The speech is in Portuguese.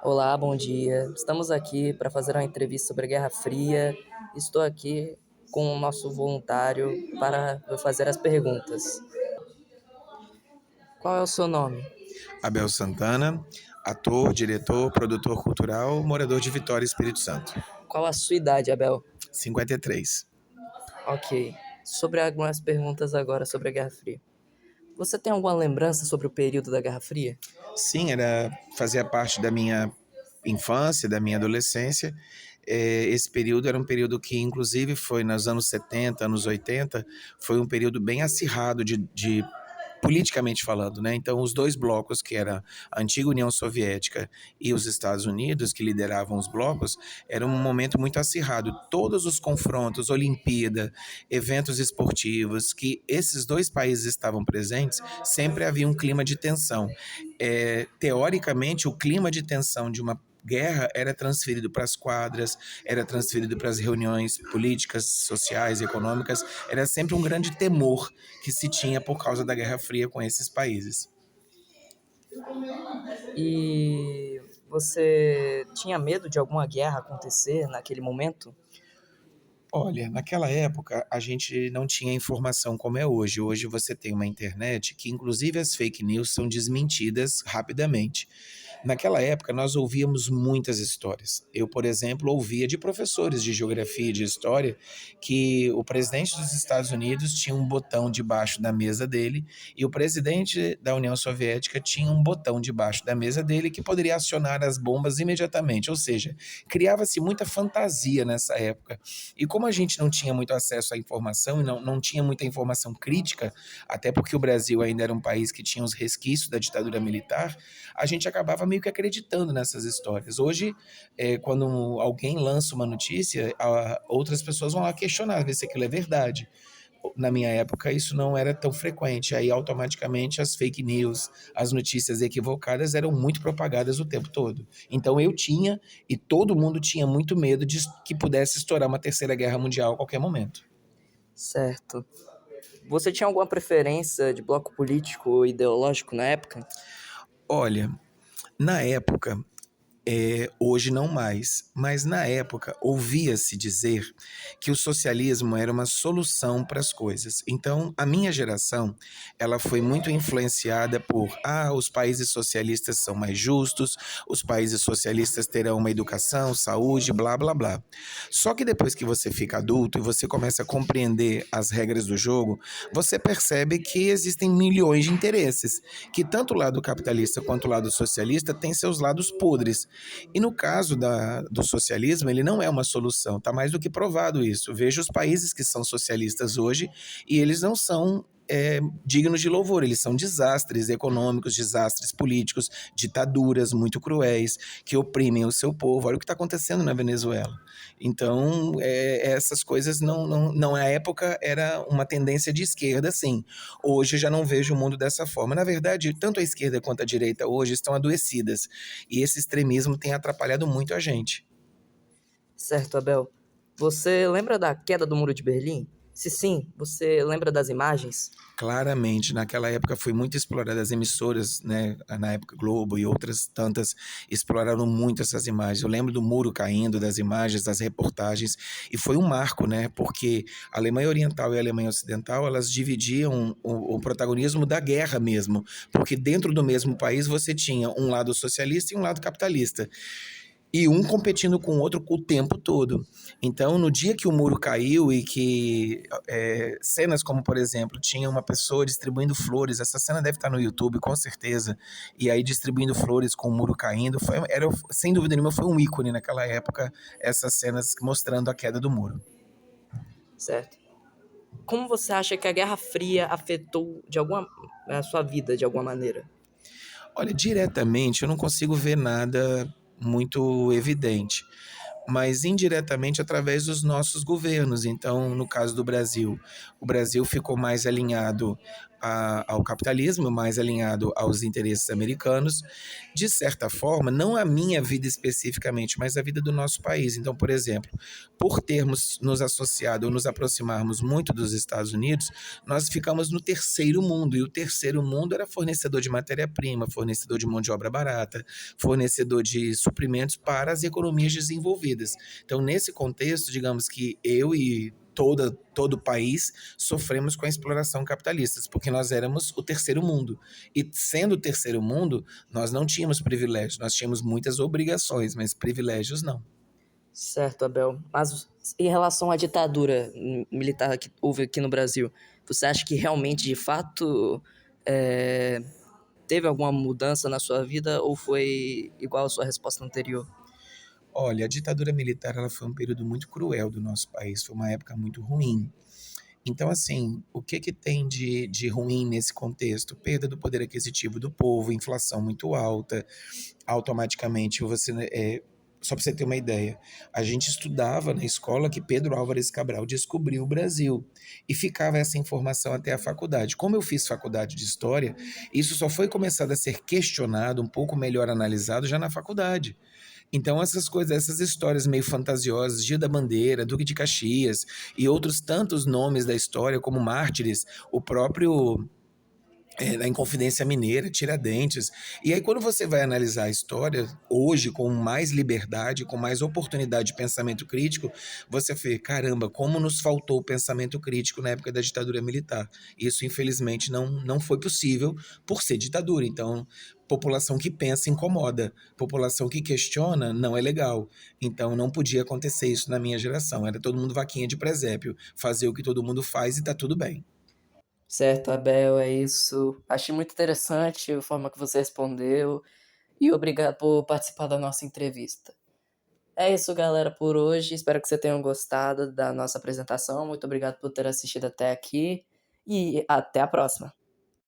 Olá, bom dia. Estamos aqui para fazer uma entrevista sobre a Guerra Fria. Estou aqui com o nosso voluntário para fazer as perguntas. Qual é o seu nome? Abel Santana, ator, diretor, produtor cultural, morador de Vitória, Espírito Santo. Qual a sua idade, Abel? 53. Ok. Sobre algumas perguntas agora sobre a Guerra Fria. Você tem alguma lembrança sobre o período da Guerra Fria? Sim, fazia parte da minha infância, da minha adolescência. Esse período era um período que, inclusive, foi nos anos 70, anos 80, foi um período bem acirrado de politicamente falando, né? Então, os dois blocos, que era a antiga União Soviética e os Estados Unidos, que lideravam os blocos, era um momento muito acirrado. Todos os confrontos, Olimpíada, eventos esportivos, que esses dois países estavam presentes, sempre havia um clima de tensão. Teoricamente, o clima de tensão de uma guerra era transferido para as quadras, era transferido para as reuniões políticas, sociais, econômicas, era sempre um grande temor que se tinha por causa da Guerra Fria com esses países. E você tinha medo de alguma guerra acontecer naquele momento? Olha, naquela época a gente não tinha informação como é hoje. Hoje você tem uma internet que, inclusive, as fake news são desmentidas rapidamente. Naquela época nós ouvíamos muitas histórias. Eu, por exemplo, ouvia de professores de geografia e de história que o presidente dos Estados Unidos tinha um botão debaixo da mesa dele e o presidente da União Soviética tinha um botão debaixo da mesa dele que poderia acionar as bombas imediatamente. Ou seja, criava-se muita fantasia nessa época. E como a gente não tinha muito acesso à informação e não tinha muita informação crítica, até porque o Brasil ainda era um país que tinha os resquícios da ditadura militar, a gente acabava meio que acreditando nessas histórias. Hoje, quando alguém lança uma notícia, outras pessoas vão lá questionar, ver se aquilo é verdade. Na minha época, isso não era tão frequente. Aí, automaticamente, as fake news, as notícias equivocadas eram muito propagadas o tempo todo. Então, eu tinha, e todo mundo tinha muito medo de que pudesse estourar uma terceira guerra mundial a qualquer momento. Certo. Você tinha alguma preferência de bloco político ou ideológico na época? Olha, na época, hoje não mais, mas na época ouvia-se dizer que o socialismo era uma solução para as coisas. Então, a minha geração, ela foi muito influenciada por, os países socialistas são mais justos, os países socialistas terão uma educação, saúde, blá, blá, blá. Só que depois que você fica adulto e você começa a compreender as regras do jogo, você percebe que existem milhões de interesses, que tanto o lado capitalista quanto o lado socialista têm seus lados podres. E no caso do socialismo, ele não é uma solução, está mais do que provado isso. Veja os países que são socialistas hoje e eles não são dignos de louvor, eles são desastres econômicos, desastres políticos, ditaduras muito cruéis que oprimem o seu povo. Olha o que está acontecendo na Venezuela. Então, essas coisas na época era uma tendência de esquerda, sim. Hoje eu já não vejo o mundo dessa forma. Na verdade, tanto a esquerda quanto a direita hoje estão adoecidas e esse extremismo tem atrapalhado muito a gente. Certo, Abel. Você lembra da queda do Muro de Berlim? Se sim, você lembra das imagens? Claramente, naquela época foi muito explorada as emissoras, né, na época Globo e outras tantas exploraram muito essas imagens. Eu lembro do muro caindo, das imagens, das reportagens, e foi um marco, né, porque a Alemanha Oriental e a Alemanha Ocidental, elas dividiam o protagonismo da guerra mesmo, porque dentro do mesmo país você tinha um lado socialista e um lado capitalista. E um competindo com o outro o tempo todo. Então, no dia que o muro caiu e que cenas como, por exemplo, tinha uma pessoa distribuindo flores, essa cena deve estar no YouTube, com certeza, e aí distribuindo flores com o muro caindo, sem dúvida nenhuma, foi um ícone naquela época, essas cenas mostrando a queda do muro. Certo. Como você acha que a Guerra Fria afetou a sua vida de alguma maneira? Olha, diretamente eu não consigo ver nada muito evidente, mas indiretamente através dos nossos governos. Então, no caso do Brasil, o Brasil ficou mais alinhado ao capitalismo, mais alinhado aos interesses americanos, de certa forma, não a minha vida especificamente, mas a vida do nosso país. Então, por exemplo, por termos nos associado ou nos aproximarmos muito dos Estados Unidos, nós ficamos no terceiro mundo, e o terceiro mundo era fornecedor de matéria-prima, fornecedor de mão de obra barata, fornecedor de suprimentos para as economias desenvolvidas. Então, nesse contexto, digamos que eu e todo o país sofremos com a exploração capitalista, porque nós éramos o terceiro mundo. E sendo o terceiro mundo, nós não tínhamos privilégios, nós tínhamos muitas obrigações, mas privilégios não. Certo, Abel. Mas em relação à ditadura militar que houve aqui no Brasil, você acha que realmente, de fato, teve alguma mudança na sua vida ou foi igual a sua resposta anterior? Olha, a ditadura militar ela foi um período muito cruel do nosso país, foi uma época muito ruim. Então, assim, o que que tem de ruim nesse contexto? Perda do poder aquisitivo do povo, inflação muito alta, automaticamente você, só para você ter uma ideia, a gente estudava na escola que Pedro Álvares Cabral descobriu o Brasil e ficava essa informação até a faculdade. Como eu fiz faculdade de História, isso só foi começado a ser questionado, um pouco melhor analisado já na faculdade. Então essas coisas, essas histórias meio fantasiosas, Dia da Bandeira, Duque de Caxias e outros tantos nomes da história como mártires, o próprio na Inconfidência Mineira, Tiradentes. E aí, quando você vai analisar a história, hoje, com mais liberdade, com mais oportunidade de pensamento crítico, você vê, caramba, como nos faltou o pensamento crítico na época da ditadura militar. Isso, infelizmente, não foi possível por ser ditadura. Então, população que pensa incomoda, população que questiona não é legal. Então, não podia acontecer isso na minha geração. Era todo mundo vaquinha de presépio, fazer o que todo mundo faz e tá tudo bem. Certo, Abel, é isso. Achei muito interessante a forma que você respondeu e obrigado por participar da nossa entrevista. É isso, galera, por hoje. Espero que você tenham gostado da nossa apresentação. Muito obrigado por ter assistido até aqui e até a próxima.